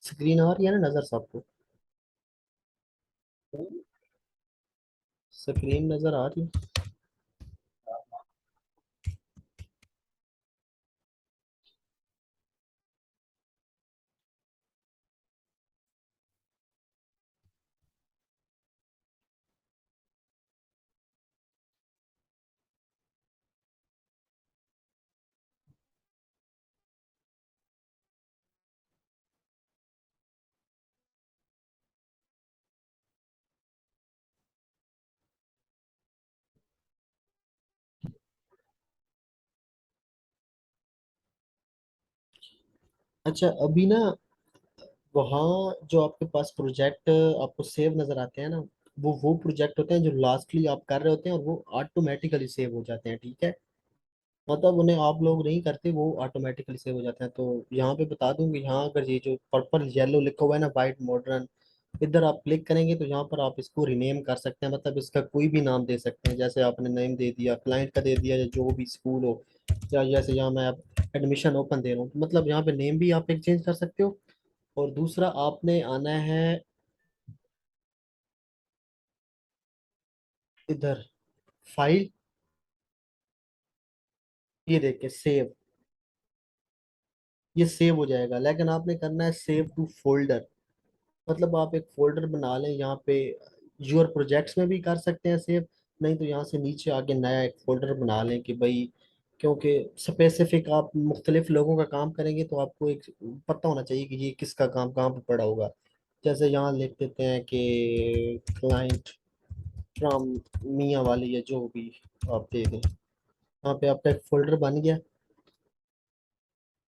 Screen आ रही है ना नजर सबको? स्क्रीन नजर आ रही है? अच्छा अभी ना, वहाँ जो आपके पास प्रोजेक्ट आपको सेव नजर आते हैं ना, वो प्रोजेक्ट होते हैं जो लास्टली आप कर रहे होते हैं, और वो ऑटोमेटिकली सेव हो जाते हैं, ठीक है। मतलब उन्हें आप लोग नहीं करते, वो ऑटोमेटिकली सेव हो जाते हैं। तो यहाँ पे बता दूं कि यहाँ अगर ये जो पर्पल येलो लिखा हुआ है ना, वाइट मॉडर्न, इधर आप क्लिक करेंगे तो यहाँ पर आप इसको रिनेम कर सकते हैं, मतलब इसका कोई भी नाम दे सकते हैं। जैसे आपने नेम दे दिया, क्लाइंट का दे दिया, या जो भी स्कूल हो, या जैसे यहाँ मैं आप एडमिशन ओपन दे रहा हूँ, तो मतलब यहाँ पे नेम भी आप एक चेंज कर सकते हो। और दूसरा आपने आना है इधर, फाइल, ये देख के सेव, ये सेव हो जाएगा। लेकिन आपने करना है सेव टू फोल्डर, मतलब आप एक फोल्डर बना लें यहाँ पे। योर प्रोजेक्ट्स में भी कर सकते हैं सेव, नहीं तो यहाँ से नीचे आके नया एक फोल्डर बना लें कि भाई, क्योंकि स्पेसिफिक आप मुख्तलिफ लोगों का काम करेंगे तो आपको एक पता होना चाहिए कि ये किसका काम कहाँ पर पड़ा होगा। जैसे यहाँ लिख देते हैं कि क्लाइंट फ्रॉम मियाँ वाली, या जो भी आप दे दें। यहाँ पे आपका एक फोल्डर बन गया।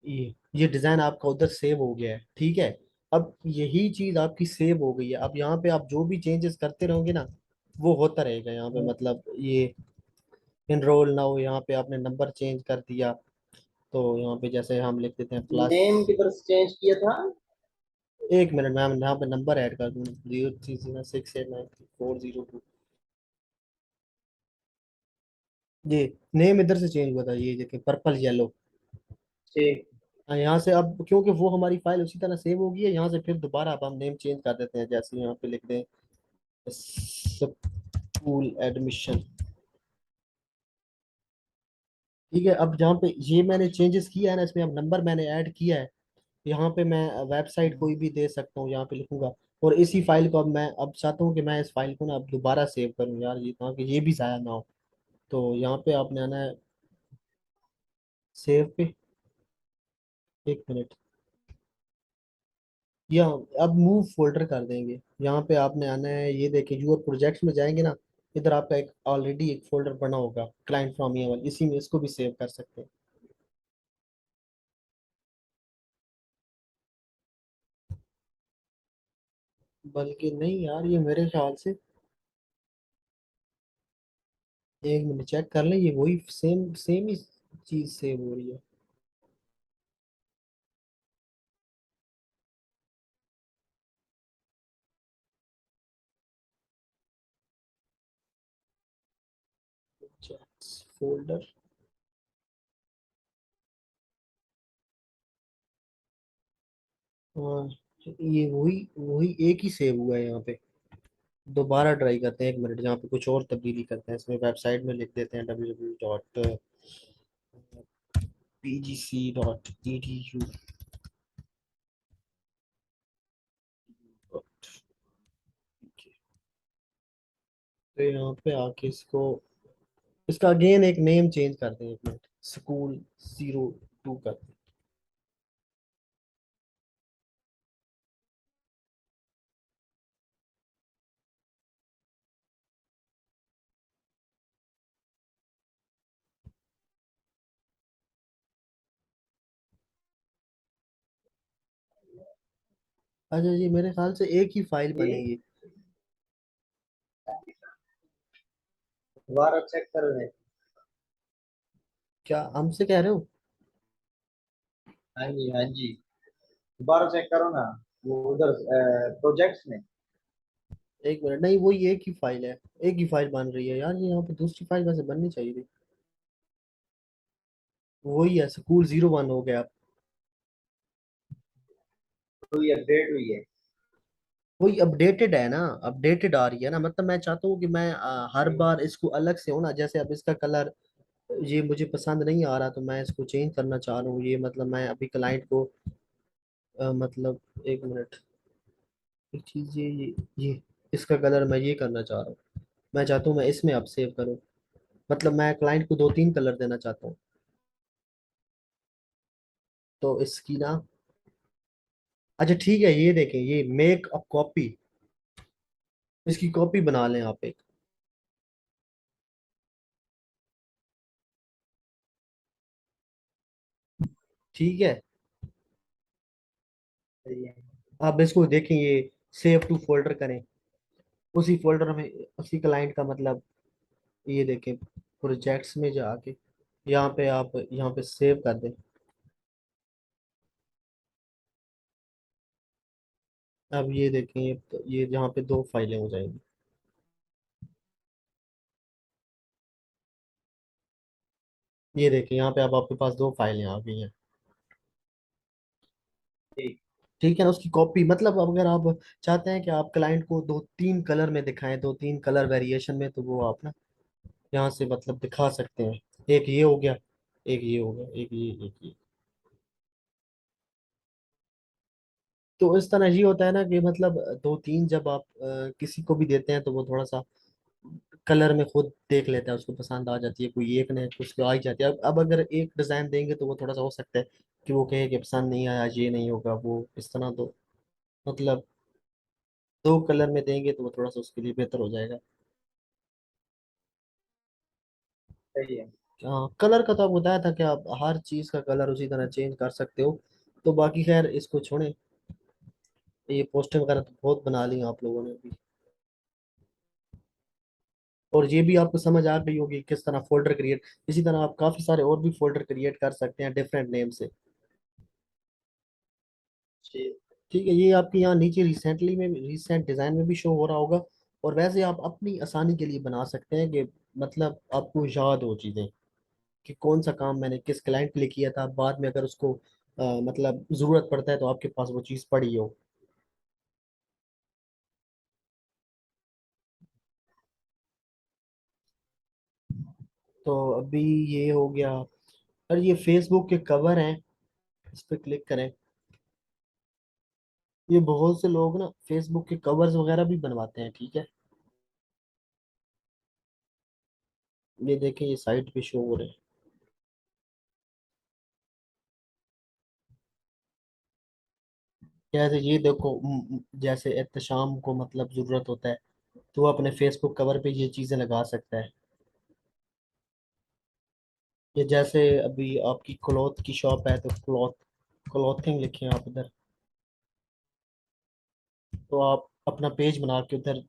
ये डिजाइन आपका उधर सेव हो गया है, ठीक है। अब यही चीज आपकी सेव हो गई है। अब यहाँ पे आप जो भी चेंजेस करते रहोगे ना, वो होता रहेगा यहाँ पे। मतलब ये इनरोल ना हो, यहाँ पे आपने नंबर चेंज कर दिया, तो यहाँ पे जैसे हम लिख देते हैं प्लस। नेम किधर से चेंज किया था? एक मिनट मैम, यहाँ पे नंबर ऐड कर दूँ, 03068934022। ये नेम इधर से चेंज हुआ था, ये देखिए पर्पल येलो। ठीक। यहाँ से अब क्योंकि वो हमारी फाइल उसी तरह सेव होगी है, यहाँ से फिर दोबारा अब हम नेम चेंज कर देते हैं। जैसे यहाँ पे लिख दें स्कूल एडमिशन, ठीक है। अब जहाँ पे ये मैंने चेंजेस किया है ना, इसमें अब नंबर मैंने ऐड किया है। यहाँ पे मैं वेबसाइट कोई भी दे सकता हूँ, यहाँ पे लिखूंगा। और इसी फाइल को अब मैं अब चाहता हूँ कि मैं इस फाइल को ना अब दोबारा सेव करूँ यार, ये ताकि ये भी ज़ाया ना हो। तो यहाँ पे आपने आना है सेव पे, एक मिनट, या अब मूव फोल्डर कर देंगे। यहाँ पे आपने आना है, ये देखिए यूर प्रोजेक्ट्स में जाएंगे ना, इधर आपका एक ऑलरेडी एक फोल्डर बना होगा क्लाइंट फ्रॉम ये वाला, इसी में इसको भी सेव कर सकते हैं। बल्कि नहीं यार, ये मेरे ख्याल से, एक मिनट चेक कर लें, ये वही सेम सेम ही चीज सेव हो रही है। फोल्डर, हाँ, ये वही वही एक ही सेव हुआ है यहाँ पे। दोबारा ट्राई करते हैं, एक मिनट, जहाँ पे कुछ और तब्दीली करते हैं इसमें, वेबसाइट में लिख देते हैं www.pgc.edu। तो यहाँ पे आके इसका अगेन एक नेम चेंज कर दें, एक मिनट, स्कूल 02 कर दें। अच्छा जी, मेरे ख्याल से एक ही फाइल ठीक। बनेगी। दोबारा चेक कर रहे हैं। क्या हमसे कह रहे हो? हाँ जी, हाँ जी। दोबारा चेक करो ना, वो उधर प्रोजेक्ट्स में। एक मिनट, नहीं वही एक ही फाइल है, एक ही फाइल बन रही है यार। ये यहाँ पे दूसरी फाइल वैसे बननी चाहिए थी। वही है, स्कूल 01 हो गया। कोई अपडेट हुई है? वही अपडेटेड है ना, अपडेटेड आ रही है ना, मतलब मैं चाहता हूँ कि मैं हर ठीक। बार इसको अलग से हो ना, जैसे अब इसका कलर ये मुझे पसंद नहीं आ रहा तो मैं इसको चेंज करना चाह रहा हूँ, ये मतलब मैं अभी क्लाइंट को मतलब एक मिनट, एक चीज ये इसका कलर मैं ये करना चाह रहा हूँ, मैं चाहता हूँ मैं इसमें अब सेव करूँ, मतलब मैं क्लाइंट को दो तीन कलर देना चाहता हूँ। तो इसकी ना, अच्छा ठीक है, ये देखें, ये मेक अ कॉपी, इसकी कॉपी बना लें आप एक। ठीक है, सही है। आप इसको देखें, ये सेव टू फोल्डर करें, उसी फोल्डर में उसी क्लाइंट का मतलब, ये देखें प्रोजेक्ट्स में जाके यहाँ पे आप यहाँ पे सेव कर दें। अब ये देखें, ये यहाँ पे दो फाइलें हो जाएंगी, ये देखें यहाँ पे अब आपके पास दो फाइलें आ गई हैं। ठीक। ठीक है ना, उसकी कॉपी मतलब अब अगर आप चाहते हैं कि आप क्लाइंट को दो तीन कलर में दिखाएं, दो तीन कलर वेरिएशन में, तो वो आप ना यहाँ से मतलब दिखा सकते हैं, एक ये हो गया, एक ये हो गया, एक ये, एक ये। तो इस तरह ये होता है ना कि मतलब दो तीन जब आप किसी को भी देते हैं तो वो थोड़ा सा कलर में खुद देख लेता है, उसको पसंद आ जाती है, कोई एक ने उसको आ ही जाती है। अब अगर एक डिजाइन देंगे तो वो थोड़ा सा हो सकता है कि वो कहे कि पसंद नहीं आया, ये नहीं होगा वो इस तरह, तो मतलब दो कलर में देंगे तो वो थोड़ा सा उसके लिए बेहतर हो जाएगा। सही है। हाँ, कलर का तो आप बताया था कि आप हर चीज का कलर उसी तरह चेंज कर सकते हो। तो बाकी खैर इसको छोड़ें, ये पोस्टर वगैरह तो बहुत बना ली आप लोगों ने भी, और ये भी आपको समझ आ गई होगी किस तरह फोल्डर क्रिएट, इसी तरह आप काफी सारे और भी फोल्डर क्रिएट कर सकते हैं डिफरेंट नेम से। ठीक। ठीक है, ये आपके यहाँ नीचे रिसेंटली में रिसेंट डिजाइन में भी शो हो रहा होगा। और वैसे आप अपनी आसानी के लिए बना सकते हैं कि मतलब आपको याद हो चीजें कि कौन सा काम मैंने किस क्लाइंट के लिए किया था, बाद में अगर उसको मतलब जरूरत पड़ता है तो आपके पास वो चीज पड़ी हो। तो अभी ये हो गया, और ये फेसबुक के कवर हैं, इस पे क्लिक करें। ये बहुत से लोग ना फेसबुक के कवर्स वगैरह भी बनवाते हैं, ठीक है, ये देखें ये साइट पे शो हो रहे हैं। जैसे ये देखो जैसे एहतशाम को मतलब जरूरत होता है तो वो अपने फेसबुक कवर पे ये चीजें लगा सकता है। ये जैसे अभी आपकी क्लॉथ की शॉप है तो क्लॉथिंग लिखे आप उधर, तो आप अपना पेज बना के उधर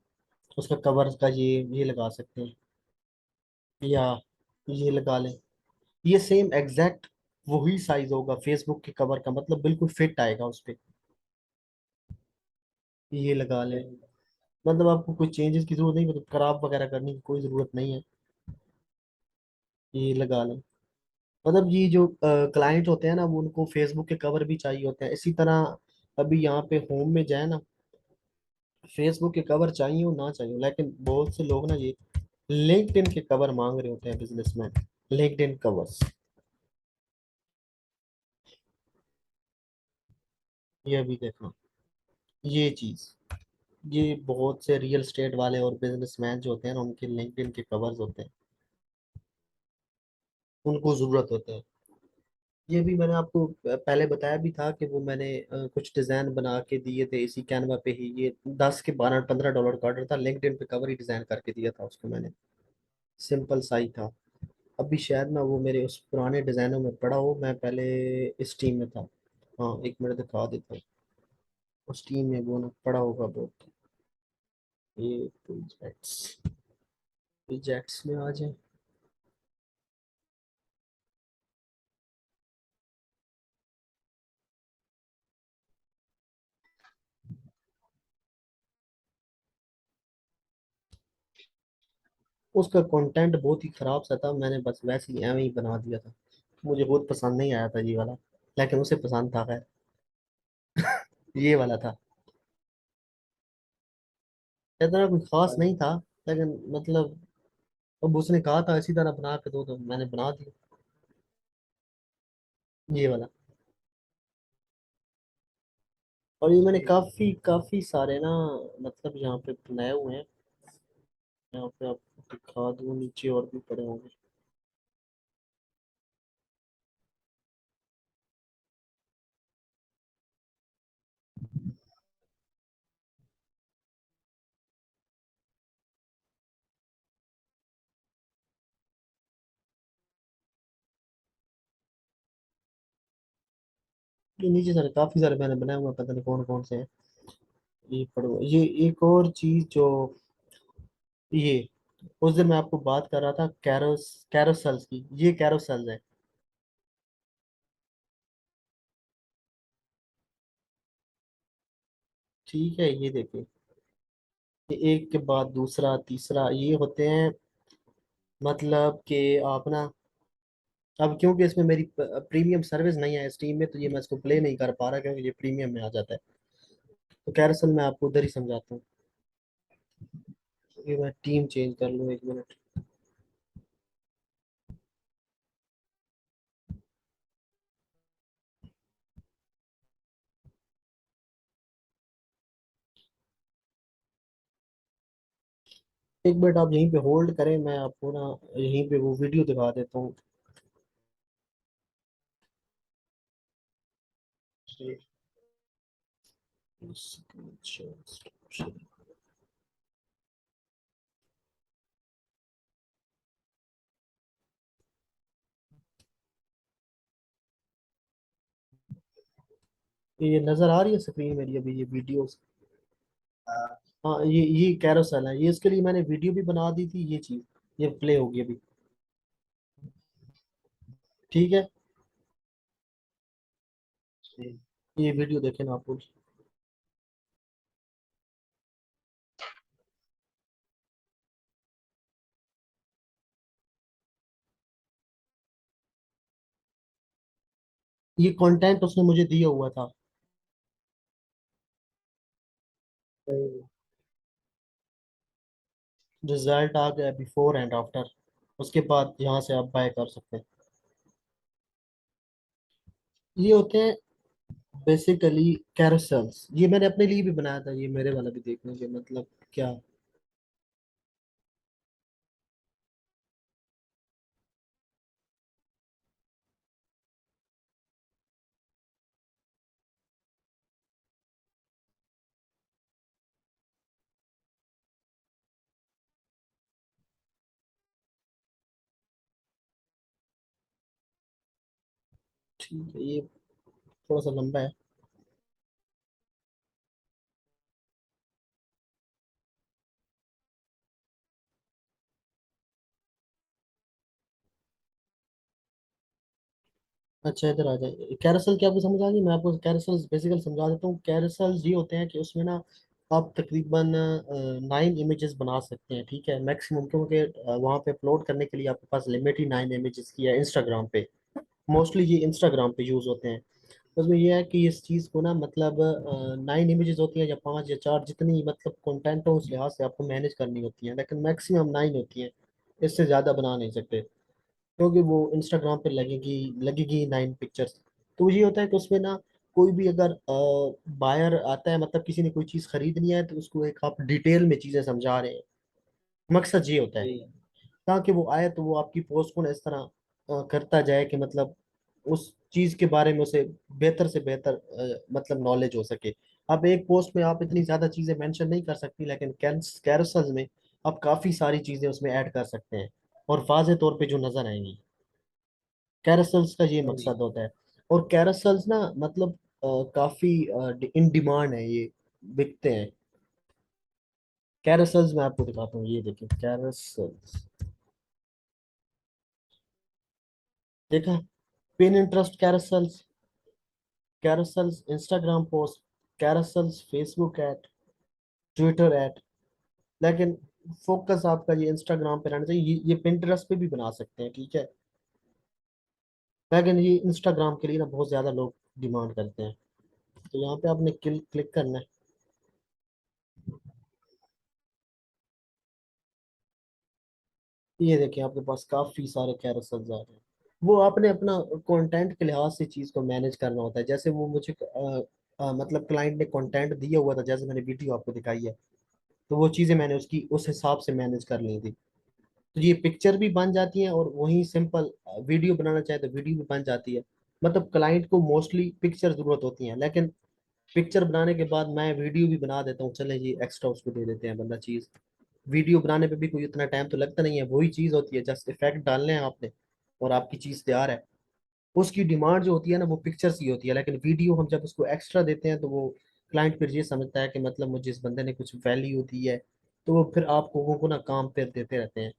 उसका कवर का ये लगा सकते हैं, या ये लगा लें, ये सेम एग्जैक्ट वही साइज होगा फेसबुक के कवर का, मतलब बिल्कुल फिट आएगा उस पे, ये लगा लें। सही। मतलब आपको कोई चेंजेस की जरूरत नहीं, मतलब खराब वगैरह करने की कोई जरूरत नहीं है, ये लगा लें। मतलब ये जो क्लाइंट होते हैं ना वो उनको फेसबुक के कवर भी चाहिए होते हैं, इसी तरह अभी यहाँ पे होम में जाए ना, फेसबुक के कवर चाहिए हो ना चाहिए हो, लेकिन बहुत से लोग ना ये लिंक्डइन के कवर मांग रहे होते हैं बिजनेसमैन, लिंक्डइन कवर्स, ये भी देखना, ये चीज, ये बहुत से रियल स्टेट वाले और बिजनेसमैन जो होते हैं ना उनके लिंक्डइन के कवर्स होते हैं, उनको जरूरत होते हैं। ये भी मैंने आपको पहले बताया भी था कि वो मैंने कुछ डिजाइन बना के दिए थे इसी कैनवा पे ही, ये 10 के 12 15 डॉलर का ऑर्डर था, लिंक्डइन पे कवर ही डिजाइन करके दिया था उसको मैंने, सिंपल सा ही था। अभी शायद ना वो मेरे उस पुराने डिजाइनों में पड़ा हो, मैं पहले इस टीम में था। हाँ एक मिनट दिखा देता हूँ, उस टीम में वो ना पड़ा होगा बहुत, ये प्रोजेक्ट्स, प्रोजेक्ट्स में आ जाए। उसका कंटेंट बहुत ही खराब सा था, मैंने बस वैसे ही एवं ही बना दिया था, मुझे बहुत पसंद नहीं आया था ये वाला, लेकिन उसे पसंद था खैर। ये वाला था। इतना कुछ खास नहीं भाई था, लेकिन मतलब अब उसने कहा था इसी तरह बना के दो, तो मैंने बना दिया ये वाला। और ये मैंने काफी काफी सारे ना, मतलब यहाँ पे बनाए हुए हैं। यहाँ पे आपको दिखा दूँ, नीचे और भी पड़े होंगे। ये नीचे सारे काफी सारे मैंने बनाए हुए हैं, पता नहीं कौन कौन से हैं। ये पढ़ो, ये एक और चीज जो, ये उस दिन मैं आपको बात कर रहा था कैरोसेल्स की, ये कैरोसेल्स है। ठीक है, ये देखिए, ये एक के बाद दूसरा तीसरा ये होते हैं। मतलब कि आप ना, अब क्योंकि इसमें मेरी प्रीमियम सर्विस नहीं है स्टीम में, तो ये मैं इसको प्ले नहीं कर पा रहा क्योंकि ये प्रीमियम में आ जाता है। तो कैरोसेल मैं आपको उधर ही समझाता हूँ। ये मैं टीम चेंज कर लूँ, एक मिनट। एक मिनट आप यहीं पे होल्ड करें, मैं आपको ना यहीं पे वो वीडियो दिखा देता हूँ। ये नजर आ रही है स्क्रीन मेरी अभी, ये वीडियो। हाँ, हाँ, ये कैरोसेल है, ये इसके लिए मैंने वीडियो भी बना दी थी, ये चीज ये प्ले होगी अभी। ठीक है, ठीक। ये वीडियो देखे ना आप लोग। ये कंटेंट उसने मुझे दिया हुआ था। सही। रिजल्ट आ गया बिफोर एंड आफ्टर, उसके बाद यहाँ से आप बाय कर सकते हैं। ये होते हैं बेसिकली कैरोसेल्स, ये मैंने अपने लिए भी बनाया था, ये मेरे वाला भी देखने के मतलब क्या। ठीक है, ये थोड़ा सा लंबा है। अच्छा, इधर आ जाए। कैरोसेल की आपको समझ आ गई, मैं आपको कैरोसेल्स बेसिकली समझा देता हूँ। कैरोसेल्स ये होते हैं कि उसमें ना आप तकरीबन 9 इमेजेस बना सकते हैं, ठीक है, मैक्सिमम, क्योंकि वहाँ पे अपलोड करने के लिए आपके पास लिमिट ही 9 इमेजेस की है इंस्टाग्राम पे। मोस्टली ये इंस्टाग्राम पे यूज़ होते हैं। उसमें ये है कि इस चीज़ को ना, मतलब 9 इमेजेस होती हैं या 5 या 4, जितनी मतलब कंटेंट हो उस लिहाज से आपको मैनेज करनी होती है, लेकिन मैक्सिमम 9 होती हैं। इससे ज़्यादा बना नहीं सकते, क्योंकि वो इंस्टाग्राम पे लगेगी लगेगी 9 पिक्चर्स। तो ये होता है कि उसमें ना कोई भी अगर बायर आता है, मतलब किसी ने कोई चीज़ खरीदनी है, तो उसको एक आप डिटेल में चीज़ें समझा रहे हैं। मकसद ये होता है, सही है। ताकि वो आए तो वो आपकी पोस्ट को ना इस तरह करता जाए कि मतलब उस चीज़ के बारे में उसे बेहतर से बेहतर मतलब नॉलेज हो सके। अब एक पोस्ट में आप इतनी ज़्यादा चीज़ें मेंशन नहीं कर सकती, लेकिन कैरोसेल में आप काफ़ी सारी चीज़ें उसमें ऐड कर सकते हैं, और वाज़े तौर पे जो नज़र आएंगी। कैरोसेल्स का ये सही। मकसद होता है। और कैरोसेल्स ना मतलब काफी इन डिमांड है ये, बिकते हैं। कैरोसेल्स मैं आपको दिखाता हूँ, ये देखिए कैरोसेल्स, देखा, pin interest carousels, carousels Instagram post, carousels Facebook ad, Twitter add. लेकिन फोकस आपका ये इंस्टाग्राम पे रहना चाहिए। ये पिंटरेस्ट पे भी बना सकते हैं, ठीक है, लेकिन ये इंस्टाग्राम के लिए ना बहुत ज्यादा लोग डिमांड करते हैं। तो यहाँ पे आपने क्लिक क्लिक करना है। ये देखिए आपके पास काफी सारे कैरोसेल्स आ रहे हैं। वो आपने अपना कंटेंट के लिहाज से चीज को मैनेज करना होता है। जैसे वो मुझे मतलब क्लाइंट ने कंटेंट दिया हुआ था, जैसे मैंने वीडियो आपको दिखाई है, तो वो चीजें मैंने उसकी उस हिसाब से मैनेज कर ली थी। तो ये पिक्चर भी बन जाती है, और वहीं सिंपल वीडियो बनाना चाहे तो वीडियो भी बन जाती है। मतलब क्लाइंट को मोस्टली पिक्चर जरूरत होती है, लेकिन पिक्चर बनाने के बाद मैं वीडियो भी बना देता हूँ, चले जी एक्स्ट्रा उसको दे देते हैं बंदा चीज। वीडियो बनाने पे भी कोई इतना टाइम तो लगता नहीं है, वही चीज होती है, जस्ट इफेक्ट डालने हैं आपने और आपकी चीज तैयार है। उसकी डिमांड जो होती है ना वो पिक्चर्स की होती है, लेकिन वीडियो हम जब उसको एक्स्ट्रा देते हैं तो वो क्लाइंट फिर ये समझता है कि मतलब मुझे इस बंदे ने कुछ वैल्यू दी है, तो वो फिर आप लोगों को ना काम फिर देते रहते हैं।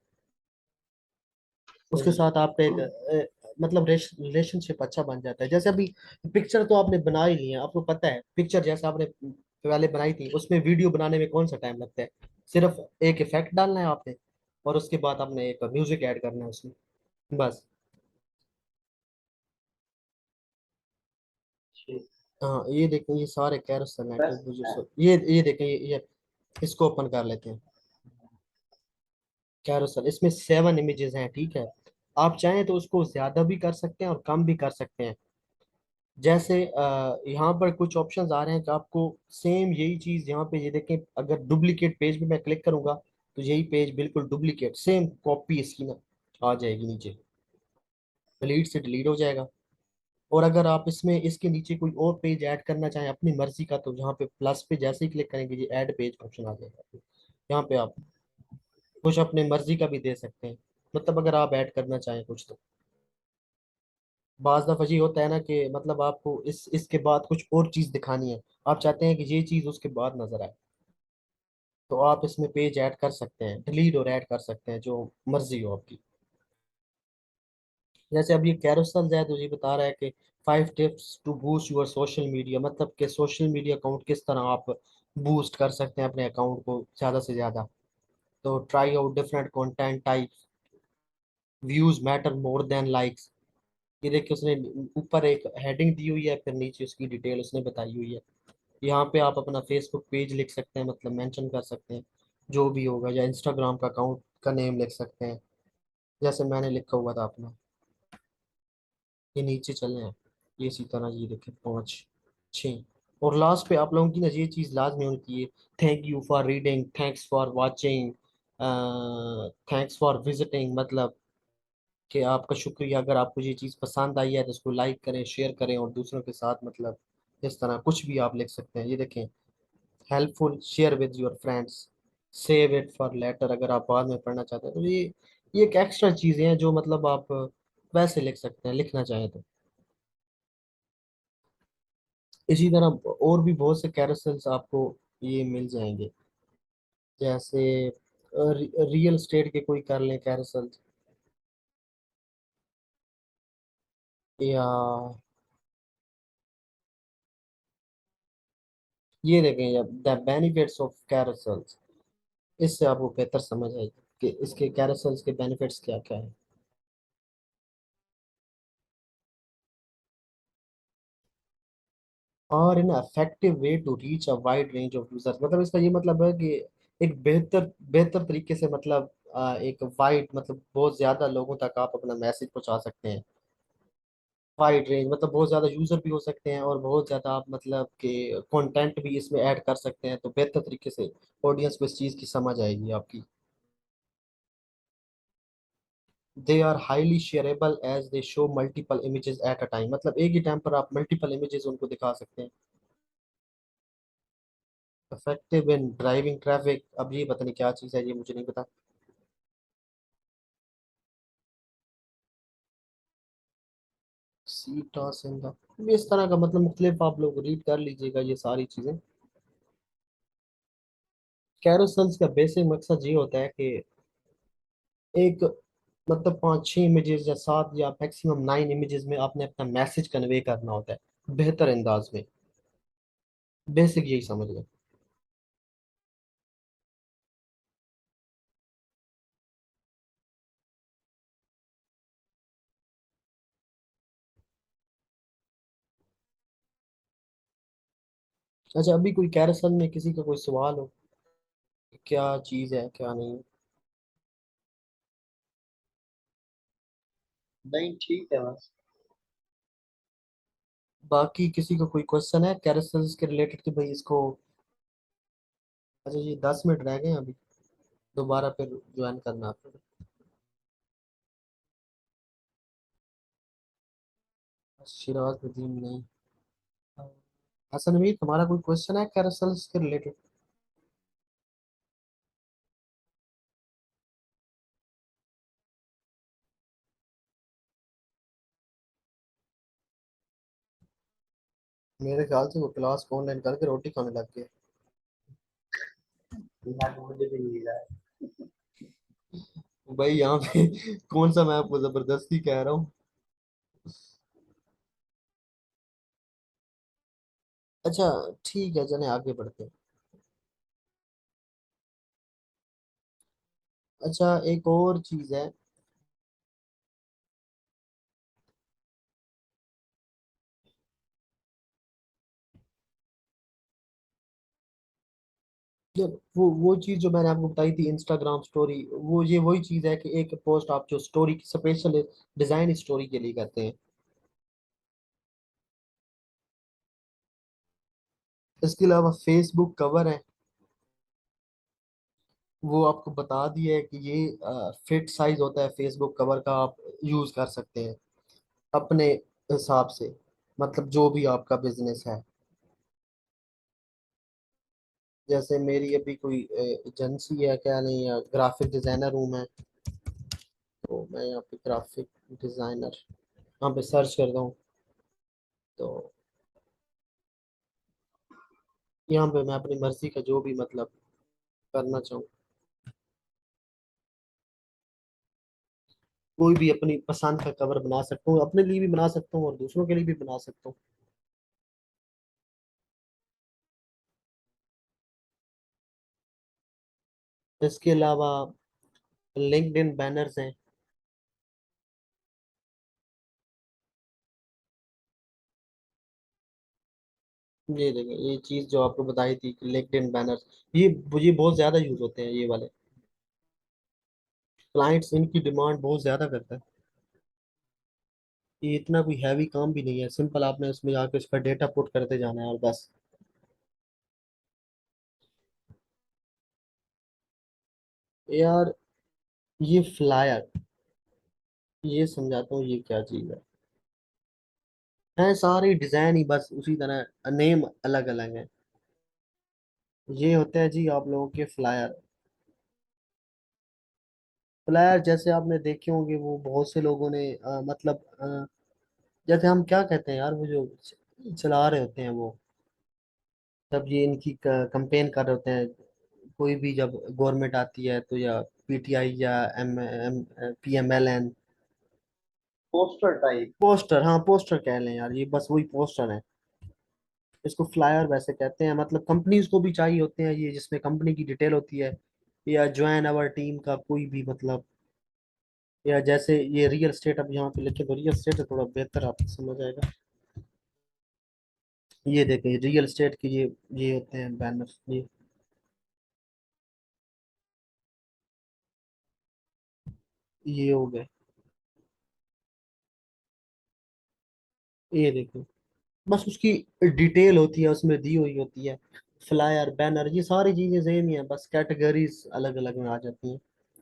उसके सही साथ आपका एक मतलब रिलेशनशिप अच्छा बन जाता है। जैसे अभी पिक्चर तो आपने बना ही ली है, आपको पता है पिक्चर जैसे आपने पहले बनाई थी, उसमें वीडियो बनाने में कौन सा टाइम लगता है? सिर्फ एक इफेक्ट डालना है आपने, और उसके बाद आपने एक म्यूजिक ऐड करना है उसमें, बस। ठीक। हाँ ये देखें, ये सारे कैरोसेल हैं, बस। तो ये देखें, ये इसको ओपन कर लेते हैं। कैरोसेल, इसमें 7 इमेजेस हैं, ठीक है। आप चाहें तो उसको ज्यादा भी कर सकते हैं और कम भी कर सकते हैं। जैसे यहाँ पर कुछ ऑप्शंस आ रहे हैं कि आपको सेम यही चीज यहाँ पे, ये देखें, अगर डुप्लीकेट पेज पे मैं क्लिक करूंगा तो यही पेज बिल्कुल डुप्लीकेट सेम कॉपी इसकी ना आ जाएगी नीचे, डिलीट से डिलीट हो जाएगा। और अगर आप इसमें इसके नीचे कोई और पेज ऐड करना चाहें अपनी मर्जी का, तो यहाँ पे प्लस पे जैसे ही क्लिक करेंगे ये ऐड पेज ऑप्शन आ जाएगा। यहाँ पे आप कुछ अपने मर्जी का भी दे सकते हैं, मतलब अगर आप ऐड करना चाहें कुछ तो। बाज दफा ये होता है ना कि मतलब आपको इसके बाद कुछ और चीज दिखानी है, आप चाहते हैं कि ये चीज उसके बाद नजर आए, तो आप इसमें पेज ऐड कर सकते हैं, डिलीट और ऐड कर सकते हैं, जो मर्जी हो आपकी। जैसे अब ये कैरोसेल है तो ये बता रहा है कि 5 tips to boost your social media, मतलब कि सोशल मीडिया अकाउंट किस तरह आप बूस्ट कर सकते हैं अपने अकाउंट को ज्यादा से ज्यादा। तो try out different content types, views matter more than likes. ये देखिए उसने ऊपर एक हेडिंग दी हुई है, फिर नीचे उसकी डिटेल उसने बताई हुई है। यहाँ पे आप अपना फेसबुक पेज लिख सकते हैं, मतलब मेंशन कर सकते हैं जो भी होगा, या इंस्टाग्राम का अकाउंट का नेम लिख सकते हैं, जैसे मैंने लिखा हुआ था अपना। ये नीचे चले हैं, ये इसी तरह ये देखें 5 6। और लास्ट पे आप लोगों की ना ये चीज़ लाजमी होनी चाहिए, thank you for reading, thanks for watching, thanks for visiting, मतलब कि आपका शुक्रिया। अगर आपको ये चीज़ पसंद आई है तो उसको लाइक करें, शेयर करें, और दूसरों के साथ मतलब इस तरह कुछ भी आप लिख सकते हैं। ये देखें, helpful, share with your friends, save it for later, अगर आप बाद में पढ़ना चाहते हैं तो ये एक एक्स्ट्रा चीज़ें हैं जो मतलब आप वैसे लिख सकते हैं लिखना चाहें तो। इसी तरह और भी बहुत से कैरोसेल्स आपको ये मिल जाएंगे। जैसे रियल स्टेट के कोई कर लें कैरोसेल्स, या ये देखें द बेनिफिट्स ऑफ कैरोसेल्स, इससे आपको बेहतर समझ आएगी कि इसके कैरोसेल्स के बेनिफिट्स क्या क्या है। और इन effective way to reach a wide range of users, मतलब इसका ये मतलब है कि एक बेहतर बेहतर तरीके से, मतलब एक वाइड, मतलब बहुत ज्यादा लोगों तक आप अपना मैसेज पहुंचा सकते हैं। वाइड रेंज मतलब बहुत ज्यादा यूजर भी हो सकते हैं, और बहुत ज्यादा आप मतलब कि कंटेंट भी इसमें ऐड कर सकते हैं, तो बेहतर तरीके से ऑडियंस को इस चीज की समझ आएगी आपकी। They are highly shareable as they show multiple images at a time, मतलब एक ही टाइम पर आप मल्टीपल इमेजेस उनको दिखा सकते हैं। इफेक्टिव इन ड्राइविंग ट्रैफिक, अब ये पता नहीं क्या चीज़ है, ये मुझे नहीं पता। सी टॉस इन द, इस तरह का मतलब मुख्तलिफ आप लोग रीड कर लीजिएगा ये सारी चीज़ें। कैरोसेल्स का बेसिक मकसद ये होता है कि एक मतलब 5 6 इमेजेस या 7 या मैक्सिमम 9 इमेजेस में आपने अपना मैसेज कन्वे करना होता है बेहतर अंदाज में। बेसिक यही समझ लें। अच्छा, अभी कोई कैरोसेल में किसी का कोई सवाल हो, क्या चीज़ है क्या नहीं? नहीं ठीक है बस। बाकी किसी का कोई क्वेश्चन है कैरोसेल्स के रिलेटेड कि भाई इसको? अच्छा, ये 10 मिनट रह गए हैं अभी, दोबारा फिर ज्वाइन करना आपको। शिराज नदीम नहीं। हसन अमीर, तुम्हारा कोई क्वेश्चन है कैरोसेल्स के रिलेटेड? मेरे ख्याल से वो क्लास को ऑनलाइन करके रोटी खाने लग गए। यहाँ तो मुझे भी नहीं रहा है। भाई यहाँ पे कौन सा मैं आपको जबरदस्ती कह रहा हूँ? अच्छा, ठीक है, चले आगे बढ़ते हैं। अच्छा, एक और चीज है। जो वो चीज जो मैंने आपको बताई थी, इंस्टाग्राम स्टोरी, वो ये वही चीज है कि एक पोस्ट आप जो स्टोरी की स्पेशल डिजाइन स्टोरी के लिए करते हैं। इसके अलावा फेसबुक कवर है, वो आपको बता दिया है कि ये फिट साइज होता है फेसबुक कवर का, आप यूज कर सकते हैं अपने हिसाब से, मतलब जो भी आपका बिजनेस है। जैसे मेरी अभी कोई एजेंसी है क्या नहीं, या ग्राफिक डिजाइनर हूँ मैं, तो मैं यहाँ पे ग्राफिक डिजाइनर यहाँ पे सर्च करता हूँ, तो यहाँ पे मैं अपनी मर्जी का जो भी मतलब करना चाहूँ, कोई भी अपनी पसंद का कवर बना सकता हूँ, अपने लिए भी बना सकता हूँ और दूसरों के लिए भी बना सकता हूँ। इसके अलावा लिंक्डइन बैनर्स हैं। ये देखें, ये चीज जो आपको बताई थी कि लिंक्डइन बैनर्स, ये बहुत ज्यादा यूज होते हैं ये वाले। क्लाइंट्स इनकी डिमांड बहुत ज्यादा करता है। ये इतना कोई हैवी काम भी नहीं है, सिंपल आपने उसमें जाके उसका डेटा पुट करते जाना है और बस। यार, ये फ्लायर, ये समझाता हूँ ये क्या चीज है सारी डिजाइन ही बस उसी तरह, नेम अलग अलग है। ये होते हैं जी आप लोगों के फ्लायर। फ्लायर जैसे आपने देखे होंगे, वो बहुत से लोगों ने मतलब जैसे हम क्या कहते हैं यार, वो जो चला रहे होते हैं वो, जब ये इनकी कंपेन कर रहे होते हैं, कोई भी जब गवर्नमेंट आती है तो, या पीटीआई या M M PMLN. Poster type. Poster, हाँ पोस्टर कह लें यार, ये बस वही पोस्टर है। इसको फ्लायर वैसे कहते हैं, मतलब कंपनीज को भी चाहिए होते हैं ये, जिसमें कंपनी की डिटेल होती है, या ज्वाइन आवर टीम का कोई भी मतलब, या जैसे ये रियल स्टेट, अब यहाँ पे लिखे तो रियल स्टेट है, थोड़ा बेहतर आपको समझ आएगा। ये देखें रियल स्टेट के ये होते हैं बैनर, ये हो गए। ये देखो, बस उसकी डिटेल होती है उसमें दी हुई होती है। फ्लायर बैनर ये सारी चीजें सेम ही है, बस कैटेगरीज अलग अलग में आ जाती हैं।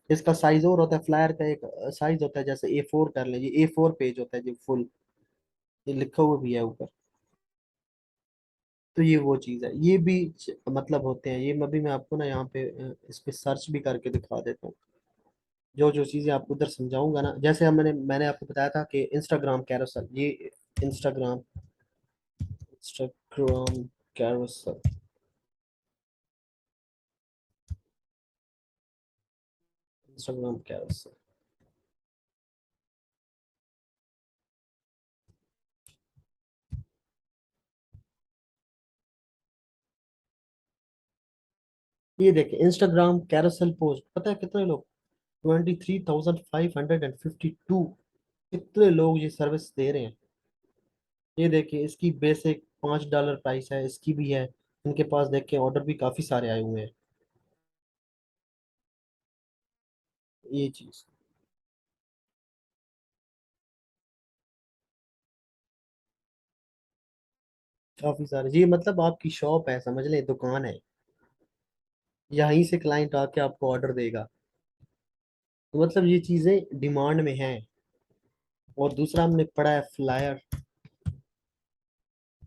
इसका साइज और होता है, फ्लायर का एक साइज होता है, जैसे A4 कर लीजिए, A4 पेज होता है जो फुल, ये लिखा हुआ भी है ऊपर। तो ये वो चीज है, ये भी मतलब होते हैं ये, अभी मैं आपको ना यहाँ पे इस पे सर्च भी करके दिखा देता हूँ। जो जो चीजें आपको उधर समझाऊंगा ना, जैसे हम मैंने आपको बताया था कि इंस्टाग्राम कैरोसेल, ये Instagram Instagram carousel, Instagram carousel. ये देखिए इंस्टाग्राम कैरोसेल पोस्ट, पता है कितने लोग? 23,552, कितने लोग ये सर्विस दे रहे हैं। ये देखिए, इसकी बेसिक $5 प्राइस है, इसकी भी है। इनके पास देख के ऑर्डर भी काफी सारे आए हुए हैं। ये चीज काफी सारे, ये मतलब आपकी शॉप है, समझ लें दुकान है, यहीं से क्लाइंट आके आपको ऑर्डर देगा। तो मतलब ये चीजें डिमांड में हैं। और दूसरा हमने पढ़ा है फ्लायर।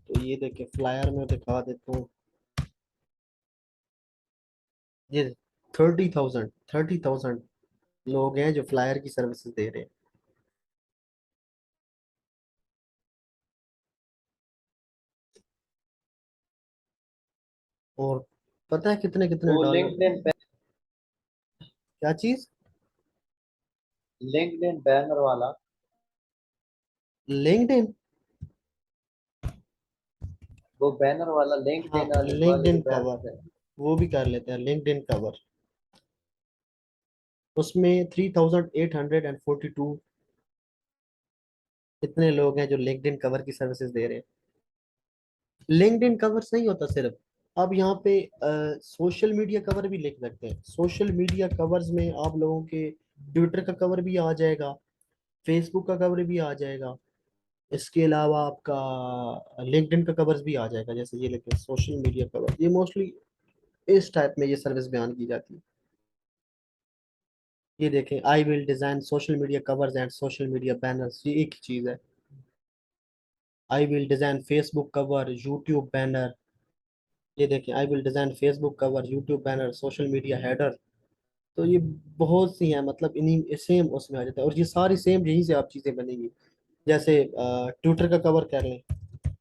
तो ये देखिए फ्लायर में दिखा देता हूँ। ये 30,000 लोग हैं जो फ्लायर की सर्विसेज दे रहे हैं। और पता है कितने कितने वो डॉलर। लिंक्डइन पे, क्या चीज? लिंक्डइन बैनर वाला। लिंक्डइन। वो बैनर वाला हाँ, लिंक्डइन वाले जो लिंक्डइन कवर, बैनर है। वो भी कर लेते हैं लिंक्डइन कवर। उसमें 3,842 इतने लोग हैं जो लिंक्डइन कवर की सर्विसेज दे रहे हैं। लिंक्डइन कवर्स नहीं होता सिर्फ, अब यहाँ पे सोशल मीडिया कवर भी लिख सकते हैं। सोशल मीडिया कवर्स में आप लोगों के ट्विटर का कवर भी आ जाएगा, फेसबुक का कवर भी आ जाएगा, इसके अलावा आपका लिंक्डइन का कवर्स भी आ जाएगा। जैसे ये लिखे सोशल मीडिया कवर, ये मोस्टली इस टाइप में ये सर्विस बयान की जाती है। ये देखें, I will design social media covers and social media banners, ये एक ही चीज है। I will design Facebook cover, YouTube banner. ये देखें, I will design Facebook cover, YouTube banner, social media header. तो ये बहुत सी हैं, मतलब इन्हीं सेम उसमें आ जाता है, और ये सारी सेम यहीं से आप चीजें बनेंगी। जैसे ट्विटर का कवर कर लें,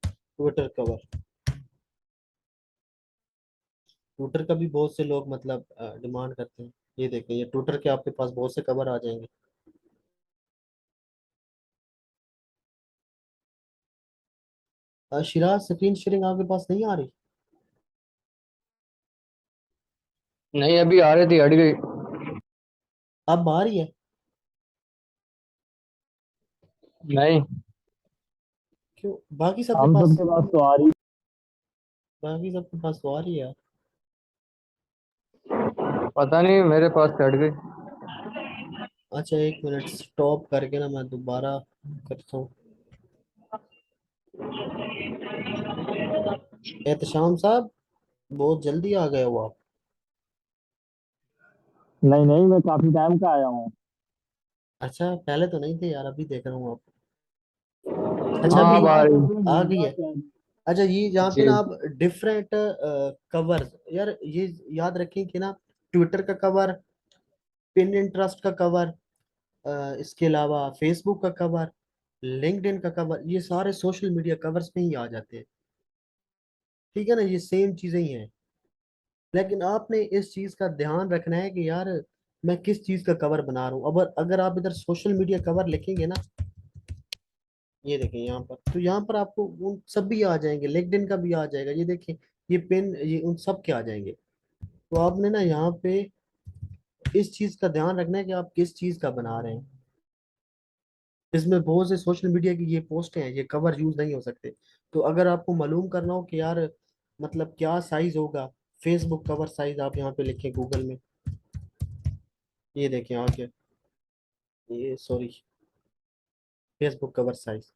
ट्विटर कवर। ट्विटर का भी बहुत से लोग मतलब डिमांड करते हैं। ये देखें, ये ट्विटर के आपके पास बहुत से कवर आ जाएंगे। शिराज, स्क्रीन शेयरिंग आपके पास नहीं आ रही? नहीं, अभी आ रही थी, हट गई। अब आ रही है? नहीं, क्यों, बाकी सबके हम पास, सबके पास तो आ रही। बाकी सबके पास तो आ रही है। पता नहीं, मेरे पास तो हट गई। अच्छा, एक मिनट स्टॉप करके ना मैं दोबारा करता हूँ। एहतशाम साहब, बहुत जल्दी आ गए हो आप। नहीं नहीं, मैं काफी टाइम का आया हूँ। अच्छा, पहले तो नहीं थे यार, अभी देख रहा हूँ आप। अच्छा, हाँ, अभी अब आ रही। आ गई है। अच्छा, ये यहाँ पे ना जी। आप डिफरेंट कवर, यार ये याद रखें कि ना, ट्विटर का कवर, पिन इंटरेस्ट का कवर, इसके अलावा फेसबुक का कवर, लिंक्डइन का कवर, ये सारे सोशल मीडिया कवर्स में ही आ जाते हैं। ठीक है ना, ये सेम चीजें ही हैं। लेकिन आपने इस चीज का ध्यान रखना है कि यार मैं किस चीज का कवर बना रहा हूँ। अब अगर आप इधर सोशल मीडिया कवर लिखेंगे ना, ये देखें यहाँ पर, तो यहाँ पर आपको उन सब भी आ जाएंगे, लिंक्डइन का भी आ जाएगा। ये देखें, ये पिन, ये उन सब के आ जाएंगे। तो आपने ना यहाँ पे इस चीज का ध्यान रखना है कि आप किस चीज का बना रहे हैं। इसमें बहुत से सोशल मीडिया की ये पोस्ट हैं, ये कवर यूज नहीं हो सकते। तो अगर आपको मालूम करना हो कि यार मतलब क्या साइज होगा, फेसबुक कवर साइज आप यहाँ पे लिखें गूगल में। ये देखें आगे, ये सॉरी, फेसबुक कवर साइज,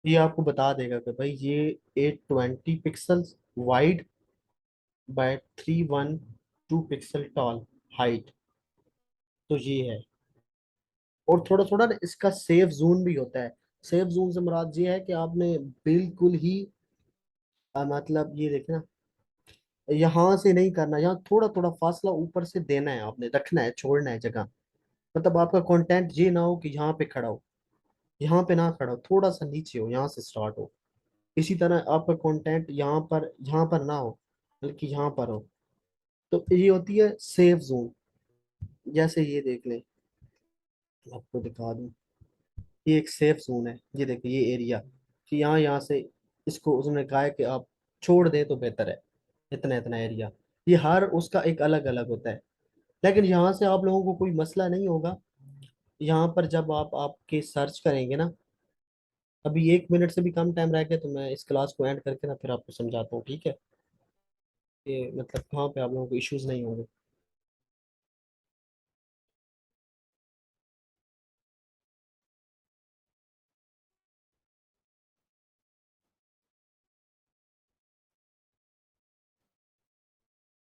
ये आपको बता देगा कि भाई ये 820 pixels wide by 312 pixel tall height. तो ये है। और थोड़ा थोड़ा ना इसका सेफ जोन भी होता है। सेफ जोन से मुराद ये है कि आपने बिल्कुल ही मतलब ये देखे ना, यहाँ से नहीं करना, यहाँ थोड़ा थोड़ा फासला ऊपर से देना है, आपने रखना है, छोड़ना है जगह। मतलब आपका कंटेंट ये ना हो कि यहाँ पे खड़ा हो, यहाँ पे ना खड़ा हो, थोड़ा सा नीचे हो, यहाँ से स्टार्ट हो। इसी तरह आपका कंटेंट यहाँ पर ना हो, बल्कि यहाँ पर हो। तो ये होती है सेफ जोन। जैसे ये देख लें, आपको दिखा दूं, ये एक सेफ जोन है। ये देखिए ये एरिया, कि यहाँ यहाँ से इसको उसने कहा है कि आप छोड़ दें तो बेहतर है। इतना इतना एरिया, ये हर उसका एक अलग अलग होता है। लेकिन यहाँ से आप लोगों को कोई मसला नहीं होगा। यहाँ पर जब आप आपके सर्च करेंगे ना, अभी 1 मिनट से भी कम टाइम रह गया, तो मैं इस क्लास को एंड करके ना फिर आपको समझाता हूँ, ठीक है? कि मतलब वहाँ पे आप लोगों को इश्यूज नहीं होंगे।